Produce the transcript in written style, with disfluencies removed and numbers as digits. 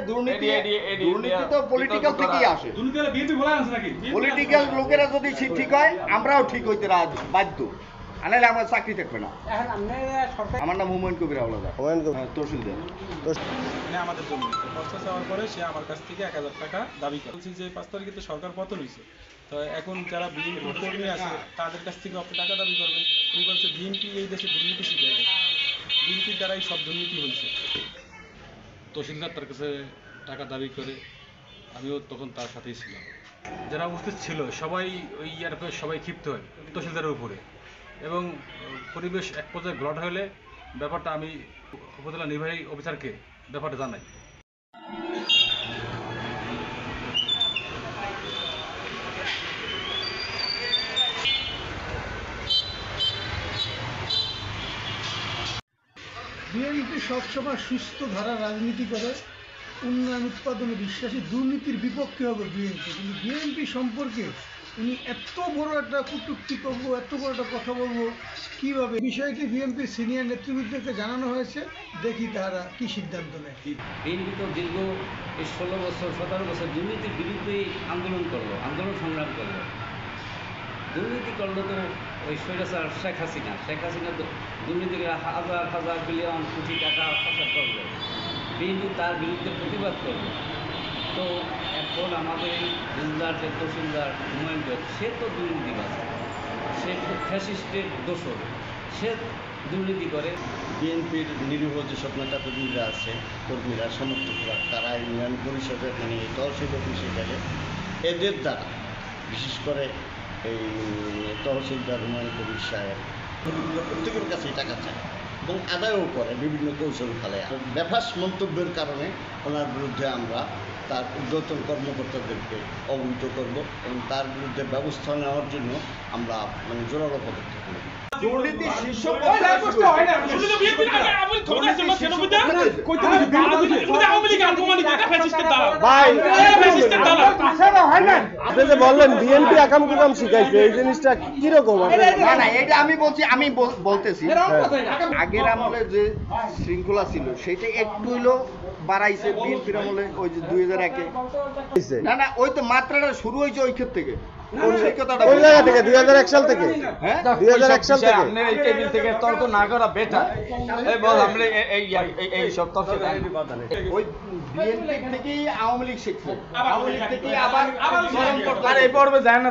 দুর্নীতি তো পলিটিক্যাল থেকেই আসে। পলিটিক্যাল লোকেরা যদি ঠিক হয় আমরাও ঠিক হইতে বাধ্য, আনাইলে আমার চাকরি থাকবে না। আমার নাম হুমায়ুন কবির হাওলাদার, তহসিলদার। আমাদের জমি খরচা চাওয়ার পরে সে আমার কাছ থেকে 1000 টাকা দাবি করে। বলছি যে 5 তারিখে তো সরকার পতন হয়েছে, তো এখন যারা বিএনপি কর্মী আছে তাদের কাছ থেকে আপনি টাকা দাবি করবেন। উনি বলছে বিএনপি এই দেশে দুর্নীতি শিখে গেছে, বিএনপির দ্বারাই সব দুর্নীতি হয়েছে। তহসিলদার তার কাছে টাকা দাবি করে, আমিও তখন তার সাথেই ছিলাম। যারা উপস্থিত ছিল সবাই ওই ইয়ার উপরে সবাই ক্ষিপ্ত হয় তহসিলদারের উপরে, এবং পরিবেশ এক পর্যায়ে ঘোলাট হলে ব্যাপারটা আমি উপজেলা নির্বাহী অফিসারকে ব্যাপারটা জানাই। বিএনপি সবসময় সুস্থ ধারা রাজনীতি করে, উন্নয়ন উৎপাদনে বিশ্বাসী, দুর্নীতির বিপক্ষে হবে বিএনপি। কিন্তু বিএনপি সম্পর্কে উনি এত বড় একটা কটূক্তি করবো, এত বড় একটা কথা বলবো কীভাবে? বিষয়টি বিএনপির সিনিয়র নেতৃবৃন্দকে জানানো হয়েছে, দেখি তারা কি সিদ্ধান্ত নেয়। বিএনপি তো দীর্ঘ 16 বছর 17 বছর দুর্নীতির বিরুদ্ধেই আন্দোলন করলো, আন্দোলন সংগ্রাম করলো। দুর্নীতি করলো তো ওই স্বৈরাচার শেখ হাসিনা দুর্নীতি হাজার হাজার বিলিয়ন কোটি টাকা পাচার করলো, বিএনপি তার বিরুদ্ধে প্রতিবাদ করলো। তো এখন আমাদের এই জেলার যে তহসিলদার হুমায়ুন সে তো দুর্নীতিবাজ, সে খুব ফ্যাসিস্টের দোষর, সে দুর্নীতি করে। বিএনপির নিরীহ যেসব নেতাকর্মীরা আছে, কর্মীরা, সমর্থকরা, তারা ইউনিয়ন পরিষদের তহসিল অফিসে গেলে এদের দ্বারা, বিশেষ করে এই তহসিলদার হুমায়ুন কবির সাহেব প্রত্যেকের কাছেই টাকা চায় এবং আদায়ও করে বিভিন্ন কৌশল ফেলায়। বেফাস মন্তব্যের কারণে ওনার বিরুদ্ধে আমরা তার ঊর্ধ্বতন কর্মকর্তাদেরকে অবহিত করব এবং তার বিরুদ্ধে ব্যবস্থা নেওয়ার জন্য আমরা জোরালো পদক্ষেপ নেব। দুর্নীতি শীর্ষ আপনি যে বললেন বিএনপি আকাম কুকাম শিখাইছে, এই জিনিসটা কিরকম? না, এটা আমি বলতেছি, আগের আমলে যে শৃঙ্খলা ছিল সেটা একটু হইলেও বাড়াইছে বিএনপির আমলে। ওই যে 2001-এ না ওই তো মাত্রাটা শুরু হয়েছে ওই ক্ষেত্র থেকে। কোন জায়গা থেকে? 2001 সাল থেকে? হ্যাঁ, 2001 সাল থেকে। আপনি এই টেবিল থেকে তর্ক না করা বেটার। এই বল আমরা এই সব তর্ক ওই বিএনপি থেকেই আওয়ামী লীগ শিখছে, আওয়ামী লীগ থেকেই আবার এই পর্বে যায় না।